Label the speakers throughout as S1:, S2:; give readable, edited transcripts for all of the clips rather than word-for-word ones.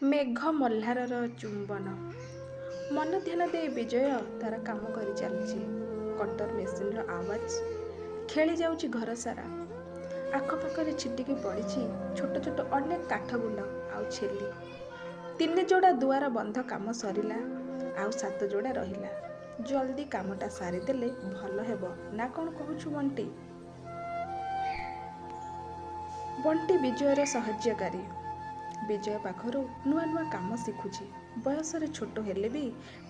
S1: ମେଘ ମଲ୍ହାରର ଚୁମ୍ବନ। ମନ ଧ୍ୟାନ ଦେଇ ବିଜୟ ତାର କାମ କରି ଚାଲିଛି। କଟର ମେସିନ୍ର ଆୱାଜ ଖେଳି ଯାଉଛି ଘର ସାରା। ଆଖପାଖରେ ଛିଟିକି ପଡ଼ିଛି ଛୋଟ ଛୋଟ ଅନେକ କାଠ ଗୁଣ୍ଡ ଆଉ ଛେଲି। 3 ଯୋଡ଼ା ଦୁଆର ବନ୍ଧ କାମ ସରିଲା, ଆଉ 7 ଯୋଡ଼ା ରହିଲା। ଜଲ୍ଦି କାମଟା ସାରିଦେଲେ ଭଲ ହେବ ନା କ'ଣ କହୁଛୁ ବଣ୍ଟି? ବଣ୍ଟି ବିଜୟର ସାହାଯ୍ୟକାରୀ। ବିଜୟ ପାଖରୁ ନୂଆ ନୂଆ କାମ ଶିଖୁଛି। ବୟସରେ ଛୋଟ ହେଲେ ବି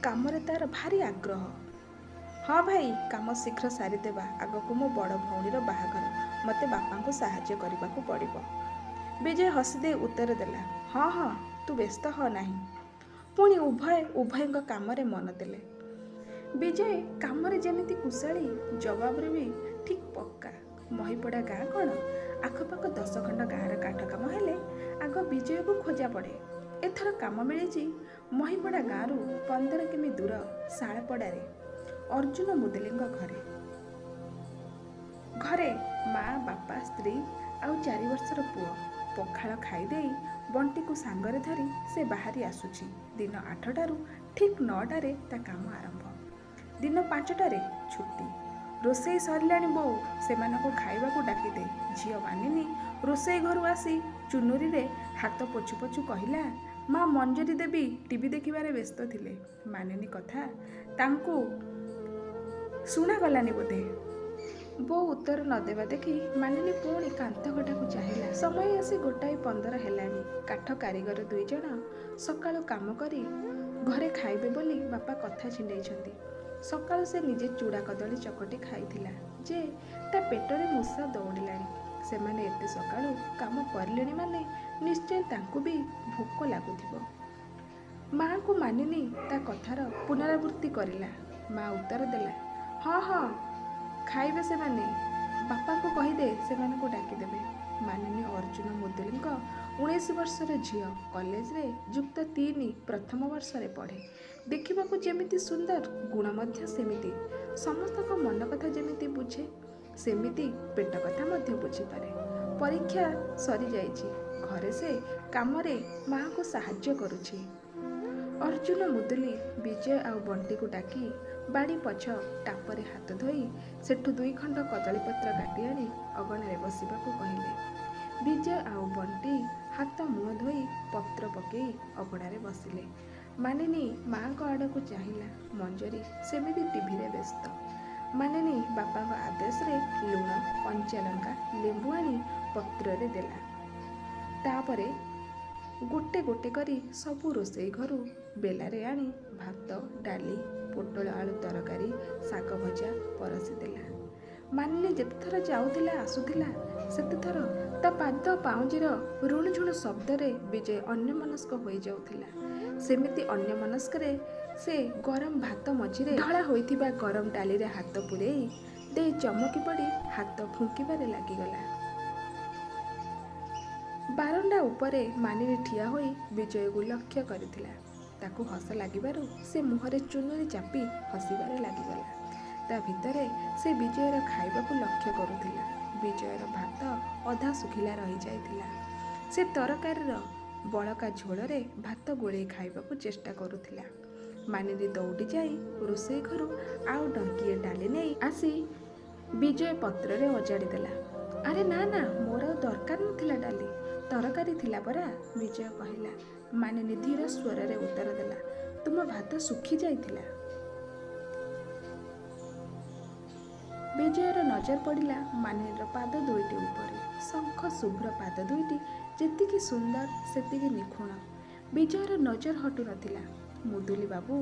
S1: କାମରେ ତାର ଭାରି ଆଗ୍ରହ। ହଁ ଭାଇ, କାମ ଶୀଘ୍ର ସାରିଦେବା। ଆଗକୁ ମୋ ବଡ଼ ଭଉଣୀର ବାହାଘର, ମୋତେ ବାପାଙ୍କୁ ସାହାଯ୍ୟ କରିବାକୁ ପଡ଼ିବ। ବିଜୟ ହସିଦେଇ ଉତ୍ତର ଦେଲା, ହଁ ହଁ, ତୁ ବ୍ୟସ୍ତ ହ ନାହିଁ। ପୁଣି ଉଭୟଙ୍କ କାମରେ ମନ ଦେଲେ। ବିଜୟ କାମରେ ଯେମିତି କୁଶଳୀ, ଜବାବରେ ବି ଠିକ୍ ପକ୍କା। ମହିପଡ଼ା ଗାଁ କ'ଣ? ଆଖପାଖ 10 ଖଣ୍ଡ ଗାଁର କାଠ କାମ ହେଲେ ଆଗ ବିଜୟକୁ ଖୋଜା ପଡ଼େ। ଏଥର କାମ ମିଳିଛି ମହିପଡ଼ା ଗାଁରୁ 15 କିମି ଦୂର ଶାଳପଡ଼ାରେ ଅର୍ଜୁନ ମୁଦୁଲିଙ୍କ ଘରେ। ଘରେ ମା, ବାପା, ସ୍ତ୍ରୀ ଆଉ 4 ବର୍ଷର ପୁଅ। ପଖାଳ ଖାଇଦେଇ ବଣ୍ଟିକୁ ସାଙ୍ଗରେ ଧରି ସେ ବାହାରି ଆସୁଛି। ଦିନ 8ଟାରୁ ଠିକ୍ 9ଟାରେ ତା କାମ ଆରମ୍ଭ। ଦିନ 5ଟାରେ ଛୁଟି। ରୋଷେଇ ସରିଲାଣି ବୋଉ, ସେମାନଙ୍କୁ ଖାଇବାକୁ ଡାକିଦେ। ଝିଅ ମାନିନୀ ରୋଷେଇ ଘରୁ ଆସି ଚୁନୁରିରେ ହାତ ପୋଛୁ ପୋଛୁ କହିଲା, ମା ମଞ୍ଜରୀ ଦେବୀ ଟିଭି ଦେଖିବାରେ ବ୍ୟସ୍ତ ଥିଲେ। ମାନିନୀ କଥା ତାଙ୍କୁ ଶୁଣାଗଲାନି ବୋଧେ। ବୋଉ ଉତ୍ତର ନ ଦେବା ଦେଖି ମାନିନୀ ପୁଣି କାନ୍ଥଘଟାକୁ ଚାହିଁଲା। ସମୟ ଆସି 1:15 ହେଲାଣି। କାଠ କାରିଗର 2 ଜଣ ସକାଳୁ କାମ କରି ଘରେ ଖାଇବେ ବୋଲି ବାପା କଥା ଛିଣ୍ଡେଇଛନ୍ତି। ସକାଳୁ ସେ ନିଜେ ଚୁଡ଼ା କଦଳୀ ଚକଟି ଖାଇଥିଲା ଯେ ତା ପେଟରେ ମୂଷା ଦୌଡ଼ିଲାଣି। ସେମାନେ ଏତେ ସକାଳୁ କାମ କରିଲେଣି ମାନେ ନିଶ୍ଚୟ ତାଙ୍କୁ ବି ଭୋକ ଲାଗୁଥିବ। ମାଆଙ୍କୁ ମାନିନୀ ତା କଥାର ପୁନରାବୃତ୍ତି କରିଲା। ମା ଉତ୍ତର ଦେଲା, ହଁ ହଁ, ଖାଇବେ ସେମାନେ। ବାପାଙ୍କୁ କହିଦେ ସେମାନଙ୍କୁ ଡାକିଦେବେ। ମାନିନୀ ଅର୍ଜୁନ ମୁଦୁଲିଙ୍କ 19 ବର୍ଷର ଝିଅ। କଲେଜରେ ଯୁକ୍ତ 3 ପ୍ରଥମ ବର୍ଷରେ ପଢ଼େ। ଦେଖିବାକୁ ଯେମିତି ସୁନ୍ଦର, ଗୁଣ ମଧ୍ୟ ସେମିତି। ସମସ୍ତଙ୍କ ମନ କଥା ଯେମିତି ବୁଝେ, ସେମିତି ପେଟ କଥା ମଧ୍ୟ ବୁଝିପାରେ। ପରୀକ୍ଷା ସରିଯାଇଛି। ଘରେ ସେ କାମରେ ମାଆଙ୍କୁ ସାହାଯ୍ୟ କରୁଛି। ଅର୍ଜୁନ ମୁଦୁଲି ବିଜୟ ଆଉ ବଣ୍ଟିକୁ ଡାକି ବାଡ଼ି ପଛ ଟାପରେ ହାତ ଧୋଇ ସେଠୁ 2 ଖଣ୍ଡ କଦଳୀପତ୍ର କାଟି ଆଣି ଅଗଣାରେ ବସିବାକୁ କହିଲେ। ବିଜୟ ଆଉ ବଣ୍ଟି ହାତ ମୁହଁ ଧୋଇ ପତ୍ର ପକେଇ ଅଗଣାରେ ବସିଲେ। ମାନିନୀ ମାଆଙ୍କ ଆଡ଼କୁ ଚାହିଁଲା। ମଞ୍ଜରୀ ସେମିତି ଟିଭିରେ ବ୍ୟସ୍ତ। ମାନିନୀ ବାପାଙ୍କ ଆଦେଶରେ ଲୁଣ, କଞ୍ଚାଲଙ୍କା, ଲେମ୍ବୁ ଆଣି ପତ୍ରରେ ଦେଲା। ତାପରେ ଗୋଟେ ଗୋଟେ କରି ସବୁ ରୋଷେଇ ଘରୁ ବେଲାରେ ଆଣି ଭାତ, ଡାଲି, ପୋଟଳ ଆଳୁ ତରକାରୀ, ଶାଗ ଭଜା ପରସି ଦେଲା। ମାନିନୀ ଯେତେଥର ଯାଉଥିଲା ଆସୁଥିଲା, ସେତେଥର ତା ପାଦ ପାଉଁଜିର ରୁଣୁଝୁଣୁ ଶବ୍ଦରେ ବିଜୟ ଅନ୍ୟମନସ୍କ ହୋଇଯାଉଥିଲା। ସେମିତି ଅନ୍ୟମନସ୍କରେ ସେ ଗରମ ଭାତ ମଝିରେ ଢଳା ହୋଇଥିବା ଗରମ ଡାଲିରେ ହାତ ପୂରେଇ ଦେଇ ଚମକି ପଡ଼ି ହାତ ଫୁଙ୍କିବାରେ ଲାଗିଗଲା। ବାରଣ୍ଡା ଉପରେ ମାନିନୀ ଠିଆ ହୋଇ ବିଜୟକୁ ଲକ୍ଷ୍ୟ କରିଥିଲା। ତାକୁ ହସ ଲାଗିବାରୁ ସେ ମୁହଁରେ ଚୁନୁରି ଚାପି ହସିବାରେ ଲାଗିଗଲା। ତା ଭିତରେ ସେ ବିଜୟର ଖାଇବାକୁ ଲକ୍ଷ୍ୟ କରୁଥିଲା। ବିଜୟର ଭାତ ଅଧା ଶୁଖିଲା ରହିଯାଇଥିଲା। ସେ ତରକାରୀର ବଳକା ଝୋଳରେ ଭାତ ଗୋଳେଇ ଖାଇବାକୁ ଚେଷ୍ଟା କରୁଥିଲା। ମାନିନୀ ଦୌଡ଼ି ଯାଇ ରୋଷେଇ ଘରୁ ଆଉ ଡଙ୍କିଏ ଡାଲି ନେଇ ଆସି ବିଜୟ ପତ୍ରରେ ଅଜାଡ଼ି ଦେଲା। ଆରେ ନା ନା, ମୋର ଆଉ ଦରକାର ନଥିଲା ଡାଲି, ତରକାରୀ ଥିଲା ପରା, ବିଜୟ କହିଲା। ମାନିନୀ ଧୀର ସ୍ୱରରେ ଉତ୍ତର ଦେଲା, ତୁମ ଭାତ ଶୁଖି ଯାଇଥିଲା। ବିଜୟର ନଜର ପଡ଼ିଲା ମାନିନୀର ପାଦ 2ଟି ଉପରେ। ଶଙ୍ଖ ଶୁଭ୍ର ପାଦ 2ଟି ଯେତିକି ସୁନ୍ଦର ସେତିକି ନିଖୁଣ। ବିଜୟର ନଜର ହଟୁ ନଥିଲା। ମୁଦୁଲି ବାବୁ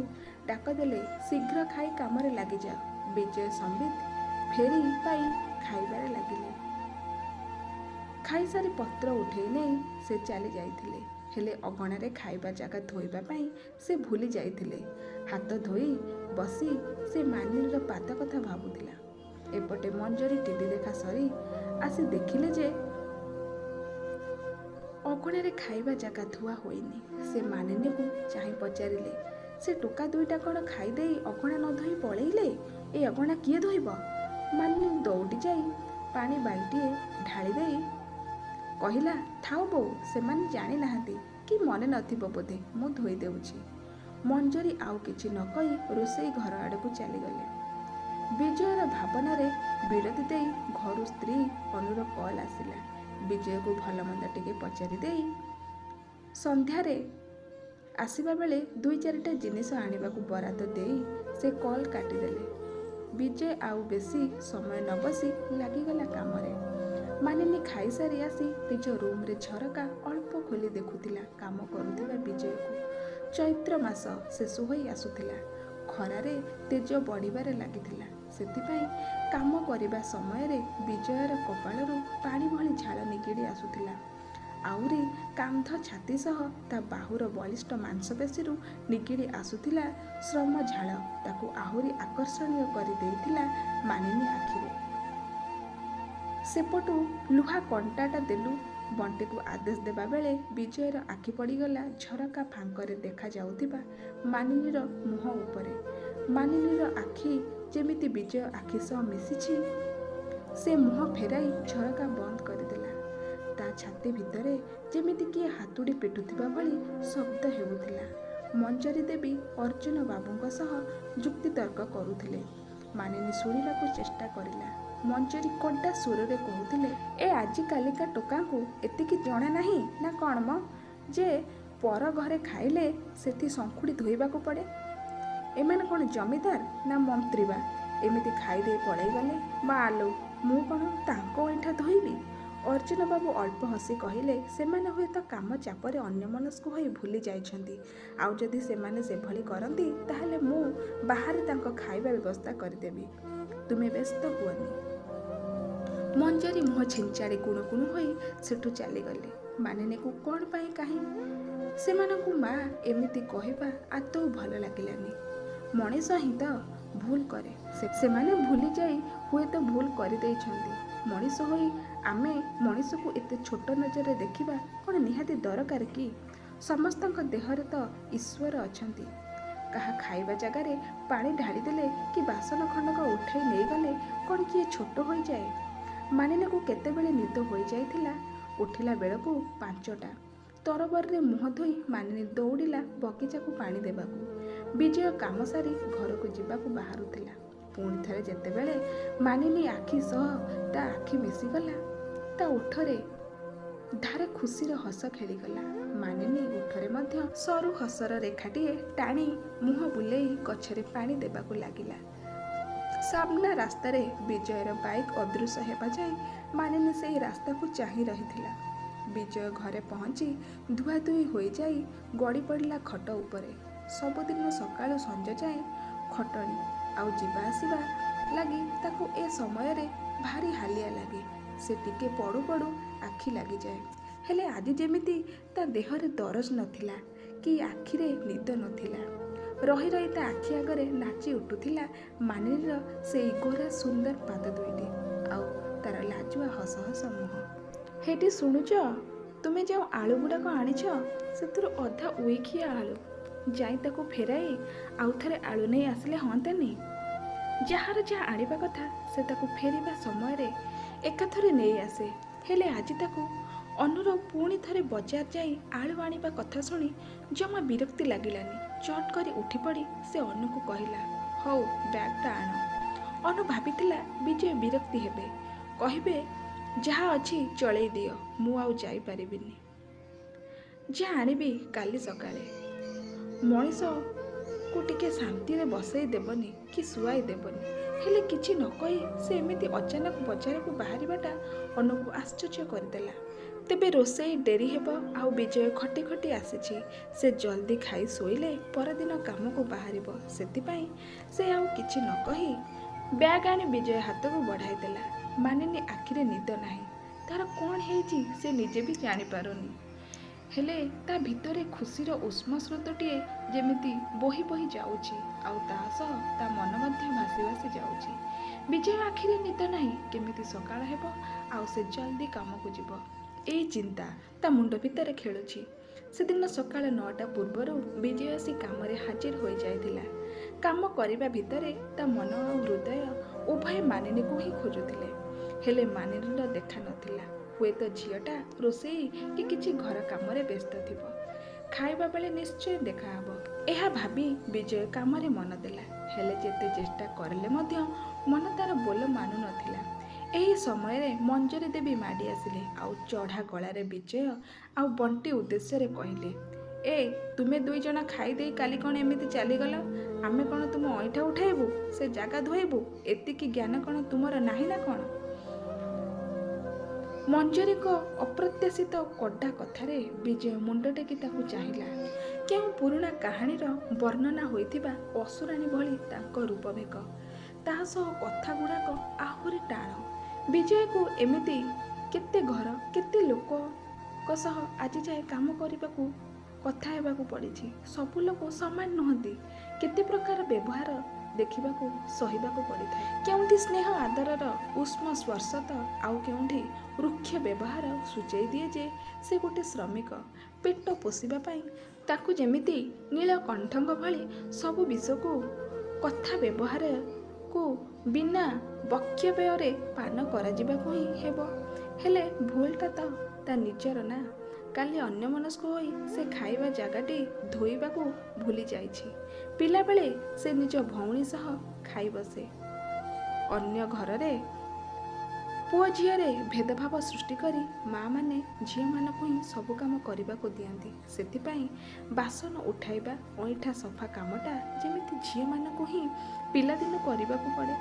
S1: ଡାକ ଦେଲେ, ଶୀଘ୍ର ଖାଇ କାମରେ ଲାଗିଯାଅ। ବିଜୟ ସମ୍ବିତ ଫେରି ପାଇ ଖାଇବାରେ ଲାଗିଲେ। ଖାଇସାରି ପତ୍ର ଉଠେଇ ନେଇ ସେ ଚାଲି ଯାଇଥିଲେ। ହେଲେ ଅଗଣାରେ ଖାଇବା ଜାଗା ଧୋଇବା ପାଇଁ ସେ ଭୁଲି ଯାଇଥିଲେ। ହାତ ଧୋଇ ବସି ସେ ମାନିନୀର ପାଦ କଥା ଭାବୁଥିଲା। ଏପଟେ ମଞ୍ଜରୀ ଟିଭି ଦେଖା ସରି ଆସି ଦେଖିଲେ ଯେ ଅଗଣାରେ ଖାଇବା ଜାଗା ଧୁଆ ହୋଇନି। ସେ ମାନିନୀକୁ ଚାହିଁ ପଚାରିଲେ, ସେ ଟୋକା 2ଟା କ'ଣ ଖାଇଦେଇ ଅଗଣା ନ ଧୋଇ ପଳେଇଲେ? ଏ ଅଗଣା କିଏ ଧୋଇବ? ମାନିନୀ ଦୌଡ଼ି ଯାଇ ପାଣି ବାଲ୍ଟିଏ ଢାଳି ଦେଇ କହିଲା, ଥାଉ ବୋଉ, ସେମାନେ ଜାଣିନାହାନ୍ତି। କି ମନେ ନଥିବ ବୋଧେ ମୁଁ ଧୋଇ ଦେଉଛି। ମଞ୍ଜରୀ ଆଉ କିଛି ନ କହି ରୋଷେଇ ଘର ଆଡ଼କୁ ଚାଲିଗଲେ। ବିଜୟର ଭାବନାରେ ବିରତି ଦେଇ ଘରୁ ସ୍ତ୍ରୀ ଅନୁର କଲ୍ ଆସିଲା। ବିଜୟକୁ ଭଲ ମନ୍ଦ ଟିକେ ପଚାରି ଦେଇ ସନ୍ଧ୍ୟାରେ ଆସିବା ବେଳେ 2-4ଟା ଜିନିଷ ଆଣିବାକୁ ବରାଦ ଦେଇ ସେ କଲ୍ କାଟିଦେଲେ। ବିଜୟ ଆଉ ବେଶୀ ସମୟ ନ ବସି ଲାଗିଗଲା କାମରେ। ମାନିନୀ ଖାଇସାରି ଆସି ନିଜ ରୁମ୍ରେ ଝରକା ଅଳ୍ପ ଖୋଲି ଦେଖୁଥିଲା କାମ କରୁଥିବା ବିଜୟକୁ। ଚୈତ୍ର ମାସ ଶେଷ ହୋଇ ଆସୁଥିଲା। ଖରାରେ ତେଜ ବଢ଼ିବାରେ ଲାଗିଥିଲା। ସେଥିପାଇଁ କାମ କରିବା ସମୟରେ ବିଜୟର କପାଳରୁ ପାଣି ଭଳି ଝାଳ ନିଗିଡ଼ି ଆସୁଥିଲା। ଆହୁରି କାନ୍ଧ ଛାତି ସହ ତା ବାହୁର ବଳିଷ୍ଠ ମାଂସପେଶୀରୁ ନିଗିଡ଼ି ଆସୁଥିଲା ଶ୍ରମ ଝାଳ ତାକୁ ଆହୁରି ଆକର୍ଷଣୀୟ କରିଦେଇଥିଲା ମାନିନୀ ଆଖିରେ। ସେପଟୁ ଲୁହା କଣ୍ଟାଟା ଦେଲୁ ବଣ୍ଟିକୁ ଆଦେଶ ଦେବା ବେଳେ ବିଜୟର ଆଖି ପଡ଼ିଗଲା ଝରକା ଫାଙ୍କରେ ଦେଖାଯାଉଥିବା ମାନିନୀର ମୁହଁ ଉପରେ। ମାନିନୀର ଆଖି ଯେମିତି ବିଜୟ ଆଖି ସହ ମିଶିଛି। ସେ ମୁହଁ ଫେରାଇ ଝରକା ବନ୍ଦ କରିଦେଲା। ତା ଛାତି ଭିତରେ ଯେମିତି କିଏ ହାତୁଡ଼ି ପିଟୁଥିବା ଭଳି ଶବ୍ଦ ହେଉଥିଲା। ମଞ୍ଜରୀ ଦେବୀ ଅର୍ଜୁନ ବାବୁଙ୍କ ସହ ଯୁକ୍ତିତର୍କ କରୁଥିଲେ। ମାନିନୀ ଶୁଣିବାକୁ ଚେଷ୍ଟା କରିଲା। ମଞ୍ଜରୀ କଡ଼ା ସୁରରେ କହୁଥିଲେ, ଏ ଆଜିକାଲିକା ଟୋକାଙ୍କୁ ଏତିକି ଜଣା ନାହିଁ ନା କ'ଣ ମ, ଯେ ପର ଘରେ ଖାଇଲେ ସେଠି ଶଙ୍ଖୁଡ଼ି ଧୋଇବାକୁ ପଡ଼େ। ଏମାନେ କ'ଣ ଜମିଦାର ନା ମନ୍ତ୍ରୀ ବା ଏମିତି ଖାଇଦେଇ ପଳେଇଗଲେ? ମାଲୋ, ମୁଁ କ'ଣ ତାଙ୍କ ଅଇଁଠା ଧୋଇବି? ଅର୍ଜୁନ ବାବୁ ଅଳ୍ପ ହସି କହିଲେ, ସେମାନେ ହୁଏତ କାମ ଚାପରେ ଅନ୍ୟମନସ୍କ ହୋଇ ଭୁଲି ଯାଇଛନ୍ତି। ଆଉ ଯଦି ସେମାନେ ସେଭଳି କରନ୍ତି ତାହେଲେ ମୁଁ ବାହାରେ ତାଙ୍କ ଖାଇବା ବ୍ୟବସ୍ଥା କରିଦେବି। ତୁମେ ବ୍ୟସ୍ତ ହୁଅନି। ମଞ୍ଜରୀ ମୁହଁ ଛିଞ୍ଚାଡ଼ି କୁଣୁ କୁଣୁ ହୋଇ ସେଠୁ ଚାଲିଗଲେ। ମାନିନୀକୁ କ'ଣ ପାଇଁ କାହିଁ ସେମାନଙ୍କୁ ମା ଏମିତି କହିବା ଆଦୌ ଭଲ ଲାଗିଲାନି। ମଣିଷ ହିଁ ତ ଭୁଲ କରେ। ସେମାନେ ଭୁଲି ଯାଇ ହୁଏତ ଭୁଲ କରିଦେଇଛନ୍ତି। ମଣିଷ ହୋଇ ଆମେ ମଣିଷକୁ ଏତେ ଛୋଟ ନଜରରେ ଦେଖିବା କ'ଣ ନିହାତି ଦରକାର କି? ସମସ୍ତଙ୍କ ଦେହରେ ତ ଈଶ୍ୱର ଅଛନ୍ତି। କାହା ଖାଇବା ଜାଗାରେ ପାଣି ଢାଳିଦେଲେ କି ବାସନ ଖଣ୍ଡକ ଉଠାଇ ନେଇଗଲେ କ'ଣ କିଏ ଛୋଟ ହୋଇଯାଏ? ମାନିନୀକୁ କେତେବେଳେ ନିଦ ହୋଇଯାଇଥିଲା। ଉଠିଲା ବେଳକୁ 5ଟା। ତରବରରେ ମୁହଁ ଧୋଇ ମାନିନୀ ଦୌଡ଼ିଲା ବଗିଚାକୁ ପାଣି ଦେବାକୁ। ବିଜୟ କାମ ସାରି ଘରକୁ ଯିବାକୁ ବାହାରୁଥିଲା। ପୁଣି ଥରେ ଯେତେବେଳେ ମାନିନୀ ଆଖି ସହ ତା ଆଖି ମିଶିଗଲା, ତା ଓଠରେ ଧାରେ ଖୁସିର ହସ ଖେଳିଗଲା। ମାନିନୀ ଓଠରେ ମଧ୍ୟ ସରୁ ହସର ରେଖାଟିଏ ଟାଣି ମୁହଁ ବୁଲେଇ ଗଛରେ ପାଣି ଦେବାକୁ ଲାଗିଲା। ସାମ୍ନା ରାସ୍ତାରେ ବିଜୟର ବାଇକ୍ ଅଦୃଶ୍ୟ ହେବା ଯାଏ ମାନିନୀ ସେହି ରାସ୍ତାକୁ ଚାହିଁ ରହିଥିଲା। ବିଜୟ ଘରେ ପହଞ୍ଚି ଧୁଆଧୁଇ ହୋଇଯାଇ ଗଡ଼ି ପଡ଼ିଲା ଖଟ ଉପରେ। ସବୁଦିନ ସକାଳୁ ସଞ୍ଜ ଯାଏଁ ଖଟଣି ଆଉ ଯିବା ଆସିବା ଲାଗି ତାକୁ ଏ ସମୟରେ ଭାରି ହାଲିଆ ଲାଗେ। ସେ ଟିକେ ପଡ଼ୁ ପଡ଼ୁ ଆଖି ଲାଗିଯାଏ। ହେଲେ ଆଜି ଯେମିତି ତା ଦେହରେ ଦରଜ ନଥିଲା କି ଆଖିରେ ନିଦ ନଥିଲା। ରହି ରହି ତା ଆଖି ଆଗରେ ନାଚି ଉଠୁଥିଲା ମାନିନୀର ସେଇ ଗୋରା ସୁନ୍ଦର ପାଦ ଦୁଇଟି ଆଉ ତାର ଲାଜୁଆ ହସ ହସ ମୁହଁ। ହେଇଟି ଶୁଣୁଛ, ତୁମେ ଯେଉଁ ଆଳୁ ଗୁଡ଼ାକ ଆଣିଛ ସେଥିରୁ ଅଧା ଉଇଖିଆ ଆଳୁ। ଯାଇ ତାକୁ ଫେରାଇ ଆଉ ଥରେ ଆଳୁ ନେଇ ଆସିଲେ ହଅନ୍ତାନି? ଯାହାର ଯାହା ଆଣିବା କଥା ସେ ତାକୁ ଫେରିବା ସମୟରେ ଏକାଥରେ ନେଇ ଆସେ। ହେଲେ ଆଜି ତାକୁ ଅନୁର ପୁଣି ଥରେ ବଜାର ଯାଇ ଆଳୁ ଆଣିବା କଥା ଶୁଣି ଜମା ବିରକ୍ତି ଲାଗିଲାନି। ଚଟ୍ କରି ଉଠିପଡ଼ି ସେ ଅନୁକୁ କହିଲା, ହଉ ବ୍ୟାଗ୍ଟା ଆଣ। ଅନୁ ଭାବିଥିଲା ବିଜୟ ବିରକ୍ତି ହେବେ, କହିବେ ଯାହା ଅଛି ଚଳେଇ ଦିଅ, ମୁଁ ଆଉ ଯାଇପାରିବିନି। ଯାହା ଆଣିବି କାଲି ସକାଳେ। ମଣିଷକୁ ଟିକେ ଶାନ୍ତିରେ ବସେଇ ଦେବନି କି ଶୁଆଇ ଦେବନି। ହେଲେ କିଛି ନ କହି ସେ ଏମିତି ଅଚାନକ ବଜାରକୁ ବାହାରିବାଟା ଅନୁକୁ ଆଶ୍ଚର୍ଯ୍ୟ କରିଦେଲା। ତେବେ ରୋଷେଇ ଡେରି ହେବ ଆଉ ବିଜୟ ଖଟି ଖଟି ଆସିଛି। ସେ ଜଲ୍ଦି ଖାଇ ଶୋଇଲେ ପରଦିନ କାମକୁ ବାହାରିବ। ସେଥିପାଇଁ ସେ ଆଉ କିଛି ନ କହି ବ୍ୟାଗ୍ ଆଣି ବିଜୟ ହାତକୁ ବଢ଼ାଇ ଦେଲା। ମାନିନୀ ଆଖିରେ ନିଦ ନାହିଁ। ତାର କ'ଣ ହେଇଛି ସେ ନିଜେ ବି ଜାଣିପାରୁନି। ହେଲେ ତା ଭିତରେ ଖୁସିର ଉଷ୍ମ ସ୍ରୋତଟିଏ ଯେମିତି ବୋହି ବୋହି ଯାଉଛି ଆଉ ତା ସହ ତା ମନ ମଧ୍ୟ ଭାସି ଭାସି ଯାଉଛି। ବିଜୟ ଆଖିରେ ନିଦ ନାହିଁ। କେମିତି ସକାଳ ହେବ ଆଉ ସେ ଜଲ୍ଦି କାମକୁ ଯିବ, ଏଇ ଚିନ୍ତା ତା ମୁଣ୍ଡ ଭିତରେ ଖେଳୁଛି। ସେଦିନ ସକାଳ 9ଟା ପୂର୍ବରୁ ବିଜୟ ଆସି କାମରେ ହାଜିର ହୋଇଯାଇଥିଲା। କାମ କରିବା ଭିତରେ ତା ମନ ଆଉ ହୃଦୟ ଉଭୟ ମାନିନୀକୁ ହିଁ ଖୋଜୁଥିଲେ। ହେଲେ ମାନିନୀର ଦେଖା ନଥିଲା। ହୁଏତ ଝିଅଟା ରୋଷେଇ କି କିଛି ଘର କାମରେ ବ୍ୟସ୍ତ ଥିବ। ଖାଇବା ବେଳେ ନିଶ୍ଚୟ ଦେଖାହବ। ଏହା ଭାବି ବିଜୟ କାମରେ ମନ ଦେଲା। ହେଲେ ଯେତେ ଚେଷ୍ଟା କରିଲେ ମଧ୍ୟ ମନ ତାର ବୋଲ ମାନୁନଥିଲା। ଏହି ସମୟରେ ମଞ୍ଜରୀ ଦେବୀ ମାଡ଼ି ଆସିଲେ ଆଉ ଚଢ଼ା ଗଳାରେ ବିଜୟ ଆଉ ବଣ୍ଟି ଉଦ୍ଦେଶ୍ୟରେ କହିଲେ, ତୁମେ ଦୁଇ ଜଣ ଖାଇଦେଇ କାଲି କ'ଣ ଏମିତି ଚାଲିଗଲ? ଆମେ କ'ଣ ତୁମ ଅଇଁଠା ଉଠାଇବୁ, ସେ ଜାଗା ଧୋଇବୁ? ଏତିକି ଜ୍ଞାନ କ'ଣ ତୁମର ନାହିଁ ନା କ'ଣ? ମଞ୍ଜରୀଙ୍କ ଅପ୍ରତ୍ୟାଶିତ କଡ଼ା କଥାରେ ବିଜୟ ମୁଣ୍ଡ ଟେକି ତାକୁ ଚାହିଁଲା। କେଉଁ ପୁରୁଣା କାହାଣୀର ବର୍ଣ୍ଣନା ହୋଇଥିବା ଅସୁରାଣୀ ଭଳି ତାଙ୍କ ରୂପଭେକ, ତାହା ସହ କଥାଗୁଡ଼ାକ ଆହୁରି ଟାଣ। ବିଜୟକୁ ଏମିତି କେତେ ଘର, କେତେ ଲୋକଙ୍କ ସହ ଆଜି ଯାଏ କାମ କରିବାକୁ, କଥା ହେବାକୁ ପଡ଼ିଛି। ସବୁ ଲୋକ ସମାନ ନୁହନ୍ତି। କେତେ ପ୍ରକାର ବ୍ୟବହାର ଦେଖିବାକୁ, ସହିବାକୁ ପଡ଼ିଥାଏ। କେଉଁଠି ସ୍ନେହ ଆଦରର ଉଷ୍ମ ସ୍ପର୍ଶ ତ ଆଉ କେଉଁଠି ରୁକ୍ଷ ବ୍ୟବହାର ସୂଚାଇ ଦିଏ ଯେ ସେ ଗୋଟେ ଶ୍ରମିକ। ପେଟ ପୋଷିବା ପାଇଁ ତାକୁ ଯେମିତି ନୀଳକଣ୍ଠଙ୍କ ଭଳି ସବୁ ବିଷକୁ, କଥା ବ୍ୟବହାରକୁ ବିନା ବକ୍ୟବ୍ୟୟରେ ପାନ କରାଯିବାକୁ ହିଁ ହେବ। ହେଲେ ଭୁଲଟା ତ ତା ନିଜର ନା। କାଲି ଅନ୍ୟମନସ୍କ ହୋଇ ସେ ଖାଇବା ଜାଗାଟି ଧୋଇବାକୁ ଭୁଲି ଯାଇଛି। ପିଲାବେଳେ ସେ ନିଜ ଭଉଣୀ ସହ ଖାଇ ବସେ। ଅନ୍ୟ ଘରରେ ପୁଅ ଝିଅରେ ଭେଦଭାବ ସୃଷ୍ଟି କରି ମାଆମାନେ ଝିଅମାନଙ୍କୁ ହିଁ ସବୁ କାମ କରିବାକୁ ଦିଅନ୍ତି। ସେଥିପାଇଁ ବାସନ ଉଠାଇବା, ଅଇଁଠା ସଫା କାମଟା ଯେମିତି ଝିଅମାନଙ୍କୁ ହିଁ ପିଲାଦିନୁ କରିବାକୁ ପଡ଼େ।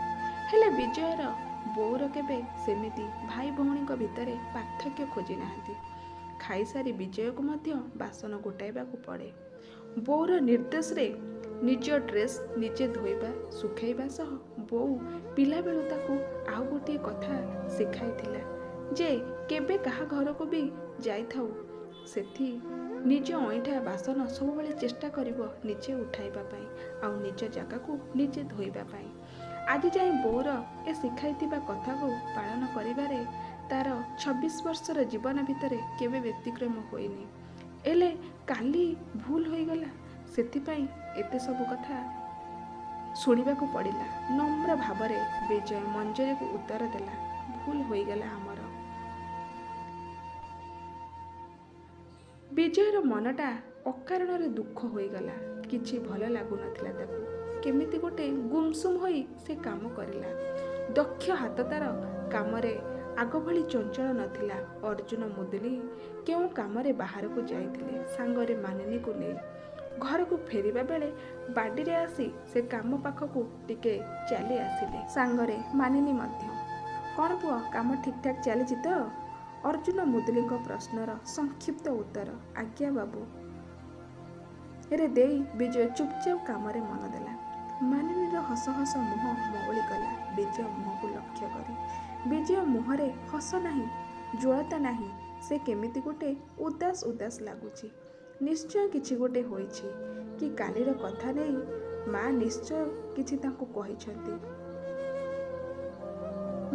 S1: ହେଲେ ବିଜୟର ବୋଉର କେବେ ସେମିତି ଭାଇ ଭଉଣୀଙ୍କ ଭିତରେ ପାର୍ଥକ୍ୟ ଖୋଜି ନାହାନ୍ତି। ଖାଇସାରି ବିଜୟକୁ ମଧ୍ୟ ବାସନ ଗୋଟାଇବାକୁ ପଡ଼େ। ବୋଉର ନିର୍ଦ୍ଦେଶରେ ନିଜ ଡ୍ରେସ୍ ନିଜେ ଧୋଇବା, ଶୁଖାଇବା ସହ ବୋଉ ପିଲାବେଳୁ ତାକୁ ଆଉ ଗୋଟିଏ କଥା ଶିଖାଇଥିଲା ଯେ କେବେ କାହା ଘରକୁ ବି ଯାଇଥାଉ ସେଠି ନିଜ ଅଇଁଠା ବାସନ ସବୁବେଳେ ଚେଷ୍ଟା କରିବ ନିଜେ ଉଠାଇବା ପାଇଁ ଆଉ ନିଜ ଜାଗାକୁ ନିଜେ ଧୋଇବା ପାଇଁ। ଆଜି ଯାଏ ବୋଉର ଏ ଶିଖାଇଥିବା କଥାକୁ ପାଳନ କରିବାରେ ତାର 26 ବର୍ଷର ଜୀବନ ଭିତରେ କେବେ ବ୍ୟତିକ୍ରମ ହୋଇନି। ହେଲେ କାଲି ଭୁଲ ହୋଇଗଲା, ସେଥିପାଇଁ ଏତେ ସବୁ କଥା ଶୁଣିବାକୁ ପଡ଼ିଲା। ନମ୍ର ଭାବରେ ବିଜୟ ମଞ୍ଜରୀକୁ ଉତ୍ତର ଦେଲା, ଭୁଲ ହୋଇଗଲା ଆମର। ବିଜୟର ମନଟା ଅକାରଣରେ ଦୁଃଖ ହୋଇଗଲା। କିଛି ଭଲ ଲାଗୁନଥିଲା ତାକୁ। କେମିତି ଗୋଟେ ଗୁମସୁମ ହୋଇ ସେ କାମ କରିଲା। ଦକ୍ଷ ହାତ ତାର କାମରେ ଆଗ ଭଳି ଚଞ୍ଚଳ ନଥିଲା। ଅର୍ଜୁନ ମୁଦୁଲି କେଉଁ କାମରେ ବାହାରକୁ ଯାଇଥିଲେ ସାଙ୍ଗରେ ମାନିନୀକୁ ନେଇ। ଘରକୁ ଫେରିବା ବେଳେ ବାଡ଼ିରେ ଆସି ସେ କାମ ପାଖକୁ ଟିକେ ଚାଲି ଆସିଲେ, ସାଙ୍ଗରେ ମାନିନୀ ମଧ୍ୟ। କ'ଣ ପୁଅ, କାମ ଠିକ୍ଠାକ୍ ଚାଲିଛି ତ? ଅର୍ଜୁନ ମୁଦୁଲିଙ୍କ ପ୍ରଶ୍ନର ସଂକ୍ଷିପ୍ତ ଉତ୍ତର, ଆଜ୍ଞା ବାବୁ ରେ ଦେଇ ବିଜୟ ଚୁପଚାପ କାମରେ ମନ ଦେଲା। ମାନିନୀର ହସ ହସ ମୁହଁ ମଉଳିଗଲା ବିଜୟ ମୁହଁକୁ ଲକ୍ଷ୍ୟ କରି। ବିଜୟ ମୁହଁରେ ହସ ନାହିଁ, ଜ୍ୱଳତା ନାହିଁ। ସେ କେମିତି ଗୋଟେ ଉଦାସ ଉଦାସ ଲାଗୁଛି। ନିଶ୍ଚୟ କିଛି ଗୋଟେ ହୋଇଛି କି କାଲିର କଥା ନେଇ ମା ନିଶ୍ଚୟ କିଛି ତାଙ୍କୁ କହିଛନ୍ତି।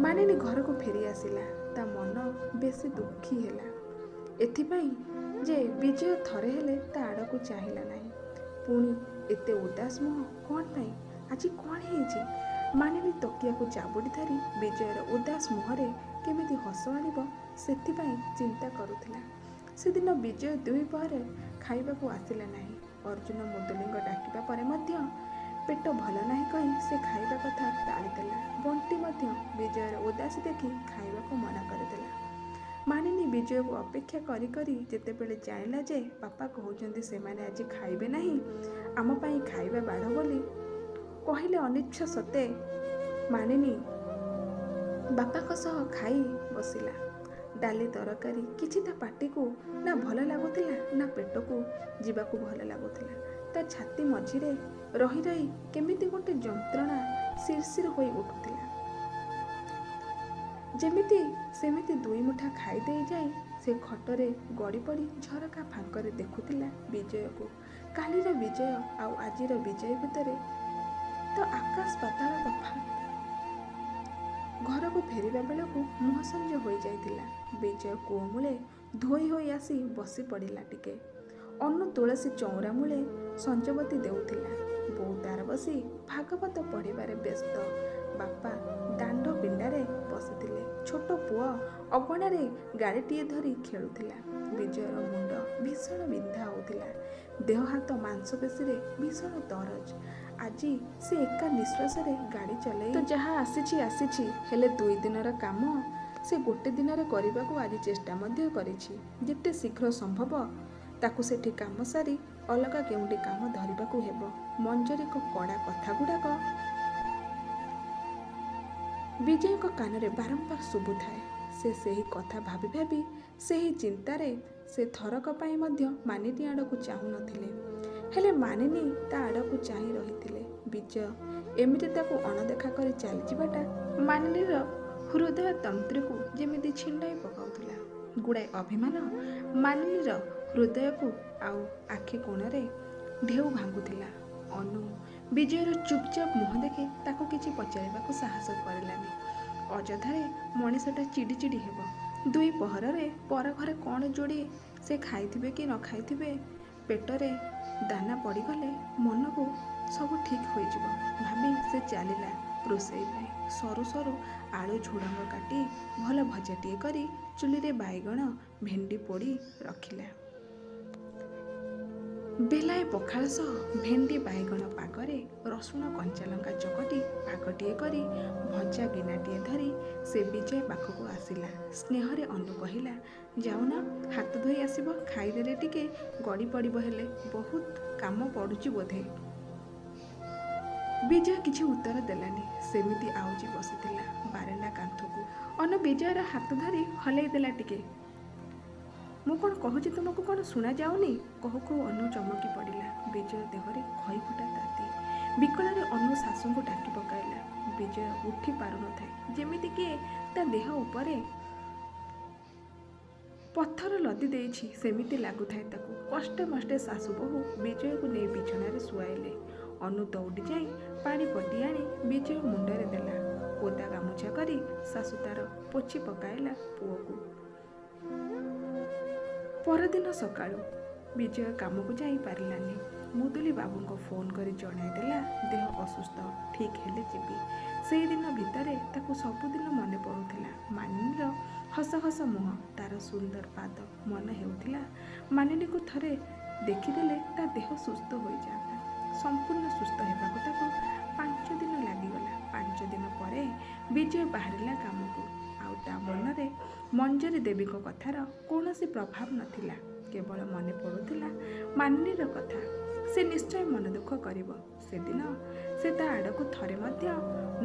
S1: ମାନିନୀ ଘରକୁ ଫେରି ଆସିଲା। ତା ମନ ବେଶୀ ଦୁଃଖୀ ହେଲା ଏଥିପାଇଁ ଯେ ବିଜୟ ଥରେ ହେଲେ ତା ଆଡ଼କୁ ଚାହିଁଲା ନାହିଁ। ପୁଣି ଏତେ ଉଦାସ ମୁହଁ କ'ଣ ପାଇଁ? ଆଜି କ'ଣ ହେଇଛି? ମାନିନୀ ତକିଆକୁ ଜାବୁଡ଼ି ଧରି ବିଜୟର ଉଦାସ ମୁହଁରେ କେମିତି ହସ ଆଣିବ ସେଥିପାଇଁ ଚିନ୍ତା କରୁଥିଲା। ସେଦିନ ବିଜୟ ଦ୍ୱିପହରେ ଖାଇବାକୁ ଆସିଲା ନାହିଁ। ଅର୍ଜୁନ ମୁଦୁଲିଙ୍କ ଡାକିବା ପରେ ମଧ୍ୟ ପେଟ ଭଲ ନାହିଁ କହି ସେ ଖାଇବା କଥା ଟାଳିଦେଲା। ବଣ୍ଟି ମଧ୍ୟ ବିଜୟର ଉଦାସୀ ଦେଖି ଖାଇବାକୁ ମନା କରିଦେଲା। ମାନିନୀ ବିଜୟକୁ ଅପେକ୍ଷା କରି କରି ଯେତେବେଳେ ଜାଣିଲା ଯେ ବାପା କହୁଛନ୍ତି ସେମାନେ ଆଜି ଖାଇବେ ନାହିଁ, ଆମ ପାଇଁ ଖାଇବା ବାଢ଼ ବୋଲି କହିଲେ ଅନିଚ୍ଛ ସତ୍ତ୍ୱେ ମାନିନୀ ବାପାଙ୍କ ସହ ଖାଇ ବସିଲା। ଡାଲି ତରକାରୀ କିଛି ତା ପାଟିକୁ ନା ଭଲ ଲାଗୁଥିଲା ନା ପେଟକୁ ଯିବାକୁ ଭଲ ଲାଗୁଥିଲା। ତା ଛାତି ମଝିରେ ରହି ରହି କେମିତି ଗୋଟେ ଯନ୍ତ୍ରଣା ଶିରଶିର ହୋଇ ଉଠୁଥିଲା। ଯେମିତି ସେମିତି ଦୁଇ ମୁଠା ଖାଇଦେଇ ଯାଇ ସେ ଖଟରେ ଗଡ଼ି ପଡ଼ି ଝରକା ଫାଙ୍କରେ ଦେଖୁଥିଲା ବିଜୟକୁ। କାଲିର ବିଜୟ ଆଉ ଆଜିର ବିଜୟ ଭିତରେ ତ ଆକାଶ ପାତାଳ ତଫାତ। ଘରକୁ ଫେରିବା ବେଳକୁ ମୁହଁ ସଞ୍ଜ ହୋଇଯାଇଥିଲା। ବିଜୟ କୂଅ ମୂଳେ ଧୋଇ ହୋଇ ଆସି ବସି ପଡ଼ିଲା ଟିକେ। ଅନୁ ତୁଳସୀ ଚଉରା ମୂଳେ ସଞ୍ଜବତୀ ଦେଉଥିଲା। ବୋଉ ତାର ବସି ଭାଗବତ ପଢ଼ିବାରେ ବ୍ୟସ୍ତ। ବାପା ଦାଣ୍ଡ ପିଣ୍ଡାରେ ବସିଥିଲେ। ଛୋଟ ପୁଅ ଅଗଣାରେ ଗାଡ଼ିଟିଏ ଧରି ଖେଳୁଥିଲା। ବିଜୟର ମୁଣ୍ଡ ଭୀଷଣ ବିନ୍ଧା ହେଉଥିଲା। ଦେହ ହାତ ମାଂସପେଶୀରେ ଭୀଷଣ ଦରଜ। ଆଜି ସେ ଏକା ନିଶ୍ୱାସରେ ଗାଡ଼ି ଚଲେଇ ତ ଯାହା ଆସିଛି, ହେଲେ 2 ଦିନର କାମ ସେ ଗୋଟେ ଦିନରେ କରିବାକୁ ଆଜି ଚେଷ୍ଟା ମଧ୍ୟ କରିଛି। ଯେତେ ଶୀଘ୍ର ସମ୍ଭବ ତାକୁ ସେଠି କାମ ସାରି ଅଲଗା କେଉଁଠି କାମ ଧରିବାକୁ ହେବ। ମଞ୍ଜରୀଙ୍କ କଡ଼ା କଥାଗୁଡ଼ାକ ବିଜୟଙ୍କ କାନରେ ବାରମ୍ବାର ଶୁଭୁଥାଏ। ସେ ସେହି କଥା ଭାବି ଭାବି ସେହି ଚିନ୍ତାରେ ସେ ଥରକ ପାଇଁ ମଧ୍ୟ ମାନିନୀ ଆଡ଼କୁ ଚାହୁଁନଥିଲେ। ହେଲେ ମାନିନୀ ତା ଆଡ଼କୁ ଚାହିଁ ରହିଥିଲେ। ବିଜୟ ଏମିତି ତାକୁ ଅଣଦେଖା କରି ଚାଲିଯିବାଟା ମାନିନୀର ହୃଦୟ ତନ୍ତ୍ରୀକୁ ଯେମିତି ଛିଣ୍ଡାଇ ପକାଉଥିଲା। ଗୁଡ଼ାଏ ଅଭିମାନ ମାନିନୀର ହୃଦୟକୁ ଆଉ ଆଖି କୋଣରେ ଢେଉ ଭାଙ୍ଗୁଥିଲା। ଅନୁ ବିଜୟର ଚୁପଚାପ ମୁହଁ ଦେଖି ତାକୁ କିଛି ପଚାରିବାକୁ ସାହସ କରିଲାନି। ଅଯଥାରେ ମଣିଷଟା ଚିଡ଼ି ଚିଡ଼ି ହେବ। 2 ପହରରେ ପର ଘରେ କ'ଣ ଯୋଡ଼ି ସେ ଖାଇଥିବେ କି ନ ଖାଇଥିବେ, ପେଟରେ ଦାନା ପଡ଼ିଗଲେ ମନକୁ ସବୁ ଠିକ୍ ହୋଇଯିବ ଭାବି ସେ ଚାଲିଲା ରୋଷେଇ ପାଇଁ। ସରୁ ସରୁ ଆଳୁ ଝୁଡ଼ଙ୍ଗ କାଟି ଭଲ ଭଜାଟିଏ କରି ଚୁଲିରେ ବାଇଗଣ ଭେଣ୍ଡି ପୋଡ଼ି ରଖିଲା। ବେଲାଏ ପଖାଳ ସହ ଭେଣ୍ଡି ବାଇଗଣ ପାଗରେ ରସୁଣ କଞ୍ଚାଲଙ୍କା ଚକଟି ପାଗଟିଏ କରି ଭଜା ଗିନାଟିଏ ଧରି ସେ ବିଜୟ ପାଖକୁ ଆସିଲା। ସ୍ନେହରେ ଅନୁ କହିଲା, ଯାଉନ ହାତ ଧୋଇ ଆସିବ, ଖାଇଦେଲେ ଟିକେ ଗଡ଼ି ପଡ଼ିବ, ହେଲେ ବହୁତ କାମ ପଡ଼ୁଛି ବୋଧେ। ବିଜୟ କିଛି ଉତ୍ତର ଦେଲାନି। ସେମିତି ଆଉଜି ବସିଥିଲା ବାରଣ୍ଡା କାନ୍ଥକୁ। ଅନୁ ବିଜୟର ହାତ ଧରି ହଲେଇ ଦେଲା ଟିକେ। ମୁଁ କ'ଣ କହୁଛି ତୁମକୁ କ'ଣ ଶୁଣାଯାଉନି? କହୁ କହୁ ଅନୁ ଚମକି ପଡ଼ିଲା। ବିଜୟ ଦେହରେ ଖଇଫୁଟା ତାତି। ବିକଳରେ ଅନୁ ଶାଶୁଙ୍କୁ ଡାକି ପକାଇଲା। ବିଜୟ ଉଠି ପାରୁନଥାଏ। ଯେମିତି କିଏ ତା ଦେହ ଉପରେ ପଥର ଲଦି ଦେଇଛି ସେମିତି ଲାଗୁଥାଏ ତାକୁ। କଷ୍ଟେ ମଷ୍ଟେ ଶାଶୁ ବୋହୂ ବିଜୟକୁ ନେଇ ବିଛଣାରେ ଶୁଆଇଲେ। ଅନୁ ଦୌଡ଼ି ଯାଇ ପାଣି ପଟି ଆଣି ବିଜୟ ମୁଣ୍ଡରେ ଦେଲା। ଓଦା ଗାମୁଛା କରି ଶାଶୁ ତାର ପୋଛି ପକାଇଲା ପୁଅକୁ। ପରଦିନ ସକାଳୁ ବିଜୟ କାମକୁ ଯାଇ ପାରିଲାନି। ମୁଦୁଲି ବାବୁଙ୍କ ଫୋନ୍ କରି ଜଣାଇ ଦେଲା ଦେହ ଅସୁସ୍ଥ, ଠିକ୍ ହେଲେ ଯିବି। ସେଇଦିନ ଭିତରେ ତାକୁ ସବୁଦିନ ମନେ ପଡ଼ୁଥିଲା ମାନିନୀର ହସ ହସ ମୁହଁ, ତାର ସୁନ୍ଦର ପାଦ। ମନ ହେଉଥିଲା ମାନିନୀକୁ ଥରେ ଦେଖିଦେଲେ ତା ଦେହ ସୁସ୍ଥ ହୋଇଯାଆନ୍ତା। ସମ୍ପୂର୍ଣ୍ଣ ସୁସ୍ଥ ହେବାକୁ ତାକୁ 5 ଦିନ ଲାଗିଗଲା। 5 ଦିନ ପରେ ବିଜୟ ବାହାରିଲା କାମକୁ। ଆଉ ତା ମନରେ ମଞ୍ଜରୀ ଦେବୀଙ୍କ କଥାର କୌଣସି ପ୍ରଭାବ ନଥିଲା। କେବଳ ମନେ ପଡ଼ୁଥିଲା ମାନିନୀର କଥା। ସେ ନିଶ୍ଚୟ ମନ ଦୁଃଖ କରିବ। ସେଦିନ ସେ ତା ଆଡ଼କୁ ଥରେ ମଧ୍ୟ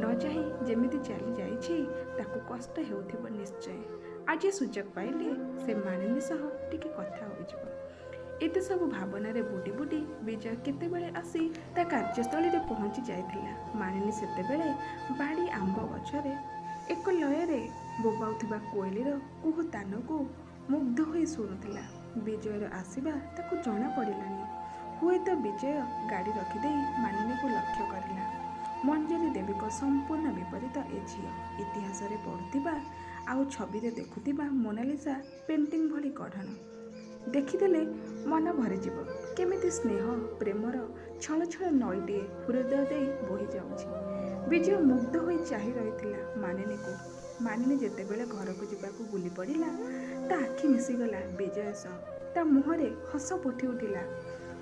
S1: ନ ଚାହିଁ ଯେମିତି ଚାଲି ଯାଇଛି, ତାକୁ କଷ୍ଟ ହେଉଥିବ ନିଶ୍ଚୟ। ଆଜି ସୁଯୋଗ ପାଇଲେ ସେ ମାନିନୀ ସହ ଟିକେ କଥା ହୋଇଯିବ। ଏତେ ସବୁ ଭାବନାରେ ବୁଡ଼ି ବୁଡ଼ି ବିଜୟ କେତେବେଳେ ଆସି ତା କାର୍ଯ୍ୟସ୍ଥଳୀରେ ପହଞ୍ଚି ଯାଇଥିଲା। ମାନିନୀ ସେତେବେଳେ ବାଡ଼ି ଆମ୍ବ ଗଛରେ ଏକ ଲୟରେ ବୋବାଉଥିବା କୋଇଲିର କୁହୁ ତାନକୁ ମୁଗ୍ଧ ହୋଇ ଶୁଣୁଥିଲା। ବିଜୟର ଆସିବା ତାକୁ ଜଣା ପଡ଼ିଲାନି। ହୁଏତ ବିଜୟ ଗାଡ଼ି ରଖିଦେଇ ମାନିନୀକୁ ଲକ୍ଷ୍ୟ କରିଲା। ମଞ୍ଜରୀ ଦେବୀଙ୍କ ସମ୍ପୂର୍ଣ୍ଣ ବିପରୀତ ଏ ଝିଅ। ଇତିହାସରେ ପଢ଼ୁଥିବା ଆଉ ଛବିରେ ଦେଖୁଥିବା ମୋନାଲିସା ପେଣ୍ଟିଂ ଭଳି ଗଢ଼ଣ। ଦେଖିଦେଲେ ମନ ଭରିଯିବ। କେମିତି ସ୍ନେହ ପ୍ରେମର ଛଳ ଛଳ ନଈଟିଏ ହୃଦୟ ଦେଇ ବୋହି ଯାଉଛି। ବିଜୟ ମୁଗ୍ଧ ହୋଇ ଚାହିଁ ରହିଥିଲା ମାନିନୀକୁ। ମାନିନୀ ଯେତେବେଳେ ଘରକୁ ଯିବାକୁ ବୁଲି ପଡ଼ିଲା, ତା ଆଖି ମିଶିଗଲା ବିଜୟ ସହ। ତା ମୁହଁରେ ହସ ଫୁଟି ଉଠିଲା।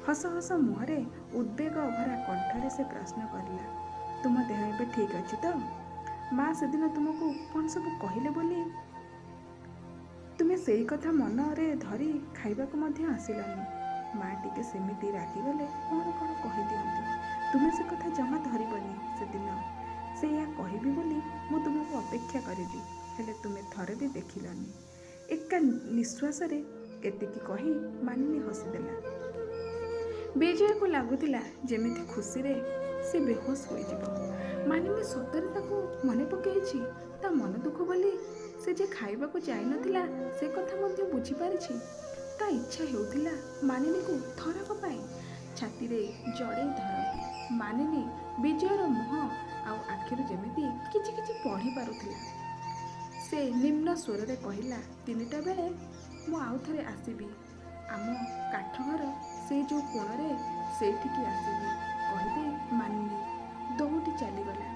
S1: ହସ ହସ ମୁହଁରେ ଉଦ୍ବେଗ ଭରା କଣ୍ଠରେ ସେ ପ୍ରଶ୍ନ କରିଲା, ତୁମ ଦେହ ଏବେ ଠିକ୍ ଅଛି ତ? ମା ସେଦିନ ତୁମକୁ କ'ଣ ସବୁ କହିଲେ ବୋଲି ତୁମେ ସେଇ କଥା ମନରେ ଧରି ଖାଇବାକୁ ମଧ୍ୟ ଆସିଲନି। ମା ଟିକେ ସେମିତି ରାଗିଗଲେ କ'ଣ କ'ଣ କହିଦିଅନ୍ତି। ତୁମେ ସେ କଥା ଜମା ଧରିବନି। ସେଦିନ ସେଇଆ କହିବି ବୋଲି ମୁଁ ତୁମକୁ ଅପେକ୍ଷା କରିଲି, ହେଲେ ତୁମେ ଥରେ ବି ଦେଖିଲନି। ଏକା ନିଶ୍ୱାସରେ ଏତିକି କହି ମାନିନୀ ହସିଦେଲା। ବିଜୟକୁ ଲାଗୁଥିଲା ଯେମିତି ଖୁସିରେ ସେ ବେହୋସ ହୋଇଯିବ। ମାନିନୀ ସତରେ ତାକୁ ମନେ ପକାଇଛି। ତା ମନ ଦୁଃଖ ବୋଲି ସେ ଯେ ଖାଇବାକୁ ଯାଇନଥିଲା ସେ କଥା ମଧ୍ୟ ବୁଝିପାରିଛି। ତା ଇଚ୍ଛା ହେଉଥିଲା ମାନିନୀକୁ ଥରକ ପାଇଁ ଛାତିରେ ଜଡ଼େଇ ଧରନ୍ତି। ମାନିନୀ ବିଜୟର ମୁହଁ ଆଉ ଆଖିରୁ ଯେମିତି କିଛି କିଛି ପଢ଼ି ପାରୁଥିଲା। ସେ ନିମ୍ନ ସ୍ୱରରେ କହିଲା, 3ଟା ବେଳେ ମୁଁ ଆଉ ଥରେ ଆସିବି। ଆମ କାଠଘର ସେଇ ଯେଉଁ କୋଣରେ ସେଇଠିକି ଆସିବି। କହିଦେଇ ମାନିନୀ ଦୌଡ଼ି ଚାଲିଗଲା।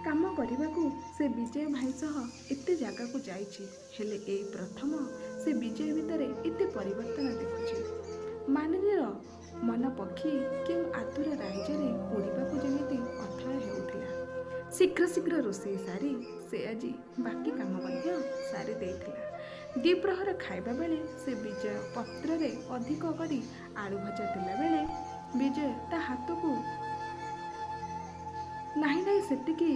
S1: କାମ କରିବାକୁ ସେ ବିଜୟ ଭାଇ ସହ ଏତେ ଜାଗାକୁ ଯାଇଛି, ହେଲେ ଏଇ ପ୍ରଥମ ସେ ବିଜୟ ଭିତରେ ଏତେ ପରିବର୍ତ୍ତନ ଦେଖୁଛି। ମେଲନ ପକ୍ଷୀ କେଉଁ ଆତୁର ରାଇଜରେ ଉଡ଼ିବାକୁ ଯେମିତି ଅଥୟ ହେଉଥିଲା। ଶୀଘ୍ର ଶୀଘ୍ର ରୋଷେଇ ସାରି ସେ ଆଜି ବାକି କାମ ମଧ୍ୟ ସାରି ଦେଇଥିଲା। ଦ୍ୱିପ୍ରହର ଖାଇବା ବେଳେ ସେ ବିଜୟ ପତ୍ରରେ ଅଧିକ କରି ଆଳୁ ଭଜା ଦେଲାବେଳେ ବିଜୟ ତା ହାତକୁ ନାହିଁ ନାହିଁ ସେତିକି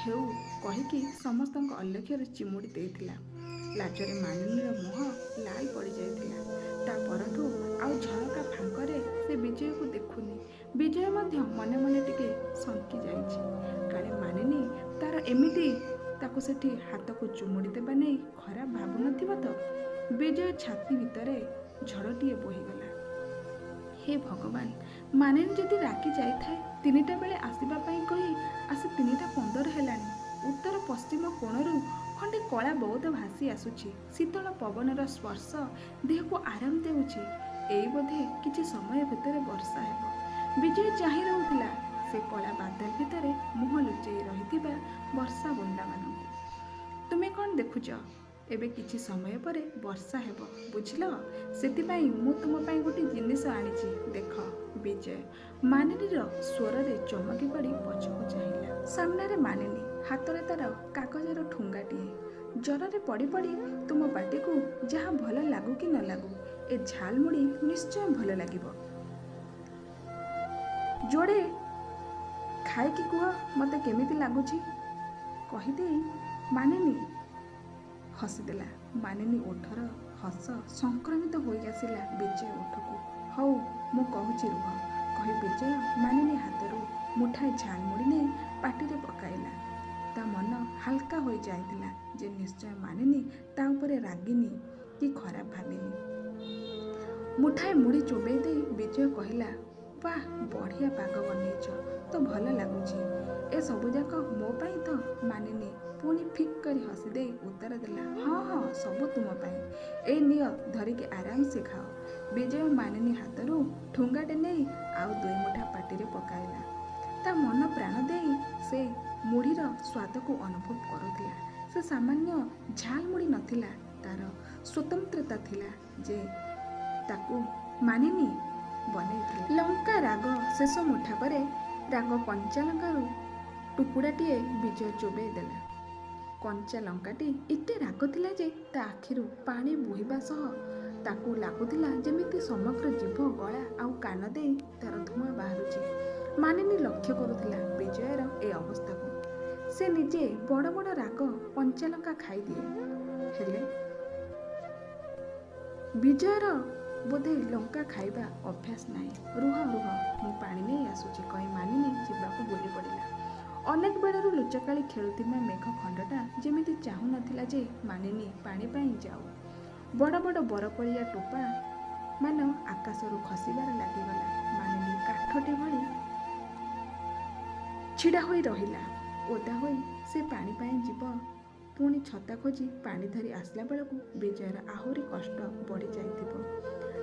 S1: ହେଉ କହିକି ସମସ୍ତଙ୍କ ଅଲକ୍ଷ୍ୟରେ ଚିମୁଡ଼ି ଦେଇଥିଲା। ଲାଜରେ ମାନିନୀର ମୁହଁ ଲାଲ ପଡ଼ିଯାଇଥିଲା। ତା ପରଠୁ ଆଉ ଝରକା ଫାଙ୍କରେ ସେ ବିଜୟକୁ ଦେଖୁନି। ବିଜୟ ମଧ୍ୟ ମନେ ମନେ ଟିକେ ଶଙ୍କି ଯାଇଛି। କାଳେ ମାନିନୀ ତାର ଏମିତି ତାକୁ ସେଠି ହାତକୁ ଚୁମୁଡ଼ି ଦେବା ନେଇ ଖରାପ ଭାବୁନଥିବ ତ। ବିଜୟ ଛାତି ଭିତରେ ଝଡ଼ଟିଏ ବୋହିଗଲା। ହେ ଭଗବାନ, ମାନିନୀ ଯଦି ରାଗି ଯାଇଥାଏ 3ଟା ବେଳେ ଆସିବା ପାଇଁ କହି ଆସି 3:15 ହେଲାଣି। ଉତ୍ତର ପଶ୍ଚିମ କୋଣରୁ ଖଣ୍ଡେ କଳା ବଉଦ ଭାସି ଆସୁଛି। ଶୀତଳ ପବନର ସ୍ପର୍ଶ ଦେହକୁ ଆରାମ ଦେଉଛି। ଏଇ ବୋଧେ କିଛି ସମୟ ଭିତରେ ବର୍ଷା ହେବ। ବିଜୟ ଚାହିଁ ରହୁଥିଲା ସେ କଳା ବାଦଲ ଭିତରେ ମୁହଁ ଲୁଚେଇ ରହିଥିବା ବର୍ଷା ବୁନ୍ଦାମାନଙ୍କୁ। ତୁମେ କ'ଣ ଦେଖୁଛ? ଏବେ କିଛି ସମୟ ପରେ ବର୍ଷା ହେବ, ବୁଝିଲ? ସେଥିପାଇଁ ମୁଁ ତୁମ ପାଇଁ ଗୋଟେ ଜିନିଷ ଆଣିଛି, ଦେଖ। ବିଜୟ ମାନିନୀର ସ୍ୱରରେ ଚମକି ପଡ଼ି ପଛକୁ ଚାହିଁଲା। ସାମ୍ନାରେ ମାନିନୀ, ହାତରେ ତାର କାଗଜର ଠୁଙ୍ଗାଟିଏ। ଜ୍ୱରରେ ପଡ଼ି ପଡ଼ି ତୁମ ପାଟିକୁ ଯାହା ଭଲ ଲାଗୁ କି ନ ଲାଗୁ, ଏ ଝାଲମୁଢ଼ି ନିଶ୍ଚୟ ଭଲ ଲାଗିବ। ଯୋଡ଼େ ଖାଇକି କୁହ ମୋତେ କେମିତି ଲାଗୁଛି। କହିଦେଇ ମାନିନୀ ହସିଦେଲା। ମାନିନୀ ଓଠର ହସ ସଂକ୍ରମିତ ହୋଇ ଆସିଲା ବିଜୟ ଓଠକୁ। ହଉ ମୁଁ କହୁଛି ରୁହ, କହି ବିଜୟ ମାନିନୀ ହାତରୁ ମୁଠାଏ ଝାଲମୁଢ଼ି ନେଇ ପାଟିରେ ପକାଇଲା। ତା ମନ ହାଲକା ହୋଇଯାଇଥିଲା ଯେ ନିଶ୍ଚୟ ମାନିନୀ ତା ଉପରେ ରାଗିନି କି ଖରାପ ଭାବିନି। ମୁଠାଏ ମୁଢ଼ି ଚୋବେଇ ଦେଇ ବିଜୟ କହିଲା, ବାଃ, ବଢ଼ିଆ ପାଗ ବନେଇଛ ତ, ଭଲ ଲାଗୁଛି। ଏ ସବୁଯାକ ମୋ ପାଇଁ ତ? ମାନିନୀ ପୁଣି ଫିକ୍ କରି ହସିଦେଇ ଉତ୍ତର ଦେଲା, ହଁ ହଁ, ସବୁ ତୁମ ପାଇଁ। ଏଇ ନିଅ, ଧରିକି ଆରାମସେ ଖାଅ। ବିଜୟ ମାନିନୀ ହାତରୁ ଠୁଙ୍ଗାଟେ ନେଇ ଆଉ 2 ମୁଠା ପାଟିରେ ପକାଇଲା। ତା ମନ ପ୍ରାଣ ଦେଇ ସେ ମୁଢ଼ିର ସ୍ୱାଦକୁ ଅନୁଭବ କରୁଥିଲା। ସେ ସାମାନ୍ୟ ଝାଲମୁଢ଼ି ନଥିଲା, ତାର ସ୍ୱତନ୍ତ୍ରତା ଥିଲା ଯେ ତାକୁ ମାନିନୀ ବନେଇଥିଲା। ଲଙ୍କା ରାଗ ଶେଷ ମୁଠାକରେ ରାଗ କଞ୍ଚା ଲଙ୍କାରୁ ଟୁକୁଡ଼ାଟିଏ ବିଜୟ ଚୋବେଇ ଦେଲା। କଞ୍ଚା ଲଙ୍କାଟି ଏତେ ରାଗ ଥିଲା ଯେ ତା ଆଖିରୁ ପାଣି ବୋହିବା ସହ ତାକୁ ଲାଗୁଥିଲା ଯେମିତି ସମଗ୍ର ଜିଭ, ଗଳା ଆଉ କାନ ଦେଇ ତାର ଧୂଆଁ ବାହାରୁଛି। ମାନିନୀ ଲକ୍ଷ୍ୟ କରୁଥିଲା ବିଜୟର ଏ ଅବସ୍ଥାକୁ। ସେ ନିଜେ ବଡ଼ ବଡ଼ ରାଗ କଞ୍ଚାଲଙ୍କା ଖାଇଦିଏ, ହେଲେ ବିଜୟର ବୋଧେ ଲଙ୍କା ଖାଇବା ଅଭ୍ୟାସ ନାହିଁ। ରୁହ ରୁହ, ମୁଁ ପାଣି ନେଇ ଆସୁଛି, କହି ମାନିନୀ ଯିବାକୁ ବୁଲି ପଡ଼ିଲା। ଅନେକ ବେଳରୁ ଲୁଚକାଳି ଖେଳୁଥିବା ମେଘ ଖଣ୍ଡଟା ଯେମିତି ଚାହୁଁନଥିଲା ଯେ ମାନିନୀ ପାଣି ପାଇଁ ଯାଉ। ବଡ଼ ବଡ଼ ବରକୋଳିଆ ଟୋପା ମାନ ଆକାଶରୁ ଖସିବାରେ ଲାଗିଗଲା। ମାନିନୀ କାଠଟି ଭଳି ଛିଡ଼ା ହୋଇ ରହିଲା। ଓଦା ହୋଇ ସେ ପାଣି ପାଇଁ ଯିବ, ପୁଣି ଛତା ଖୋଜି ପାଣି ଧରି ଆସିଲା ବେଳକୁ ବିଜୟର ଆହୁରି କଷ୍ଟ ବଢ଼ି ଯାଇଥିବ।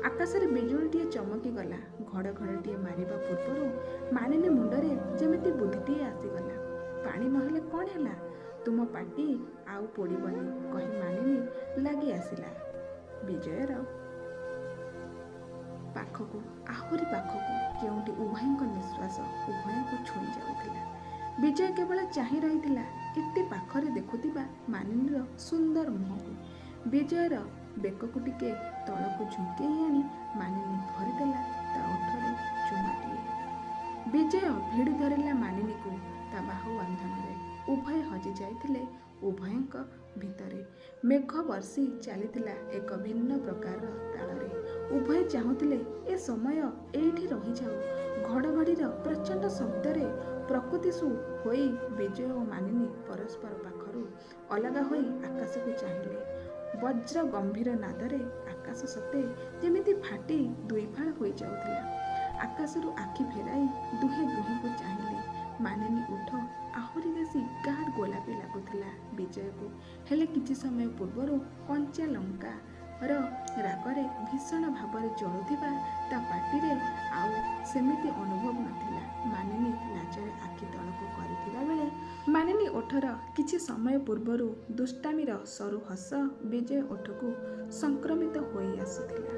S1: ଆକାଶରେ ବିଜୁଳିଟିଏ ଚମକିଗଲା। ଘଡ଼ଘଡ଼ଟିଏ ମାରିବା ପୂର୍ବରୁ ମାନିନୀ ମୁଣ୍ଡରେ ଯେମିତି ବୁଦ୍ଧିଟିଏ ଆସିଗଲା। ପାଣି ନହେଲେ କ'ଣ ହେଲା, ତୁମ ପାଟି ଆଉ ପୋଡ଼ିବନି, କହି ମାନିନୀ ଲାଗି ଆସିଲା ବିଜୟର ପାଖକୁ, ଆହୁରି ପାଖକୁ, କେଉଁଠି ଉଭୟଙ୍କ ନିଶ୍ୱାସ ଉଭୟଙ୍କୁ ଛୁଇଁ ଯାଉଥିଲା। ବିଜୟ କେବଳ ଚାହିଁ ରହିଥିଲା ଏତେ ପାଖରେ ଦେଖୁଥିବା ମାନିନୀର ସୁନ୍ଦର ମୁହଁକୁ। ବିଜୟର ବେକକୁ ଟିକେ ତଳକୁ ଝୁଙ୍କେଇ ଆଣି ମାନିନୀ ଭରିଦେଲା ତା ଓଠରେ ଚୁମାଟିଏ। ବିଜୟ ଭିଡ଼ି ଧରିଲା ମାନିନୀକୁ ତା ବାହୁ ବନ୍ଧନରେ। ଉଭୟ ହଜି ଯାଇଥିଲେ ଉଭୟଙ୍କ ଭିତରେ। ମେଘ ବର୍ଷି ଚାଲିଥିଲା ଏକ ଭିନ୍ନ ପ୍ରକାରର ତାଳରେ। ଉଭୟ ଚାହୁଁଥିଲେ ଏ ସମୟ ଏଇଠି ରହିଯାଉ। ଘଡ଼ଘଡ଼ିର ପ୍ରଚଣ୍ଡ ଶବ୍ଦରେ ପ୍ରକୃତିଶୁ ହୋଇ ବିଜୟ ଓ ମାନିନୀ ପରସ୍ପର ପାଖରୁ ଅଲଗା ହୋଇ ଆକାଶକୁ ଚାହିଁଲେ। ବଜ୍ର ଗମ୍ଭୀର ନାଦରେ ଆକାଶ ସତେ ଯେମିତି ଫାଟି ଦୁଇଫାଳ ହୋଇଯାଉଥିଲା। ଆକାଶରୁ ଆଖି ଫେରାଇ ଦୁହେଁ ଦୁହିଁଙ୍କୁ ଚାହିଁଲେ। ମାନିନୀ ଓଠ ଆହୁରି ବେଶୀ ଗାଢ଼ ଗୋଲାପୀ ଲାଗୁଥିଲା ବିଜୟକୁ। ହେଲେ କିଛି ସମୟ ପୂର୍ବରୁ କଞ୍ଚା ଲଙ୍କାର ରାଗରେ ଭୀଷଣ ଭାବରେ ଜଳୁଥିବା ତା ପାଟିରେ ଆଉ ସେମିତି ଅନୁଭବ ନଥିଲା। ମାନିନୀ ଲାଜରେ ଆଖି ତଳକୁ କରିଥିବା ବେଳେ ମାନିନୀ ଓଠର କିଛି ସମୟ ପୂର୍ବରୁ ଦୁଷ୍ଟାମୀର ସରୁ ହସ ବିଜୟ ଓଠକୁ ସଂକ୍ରମିତ ହୋଇ ଆସୁଥିଲା।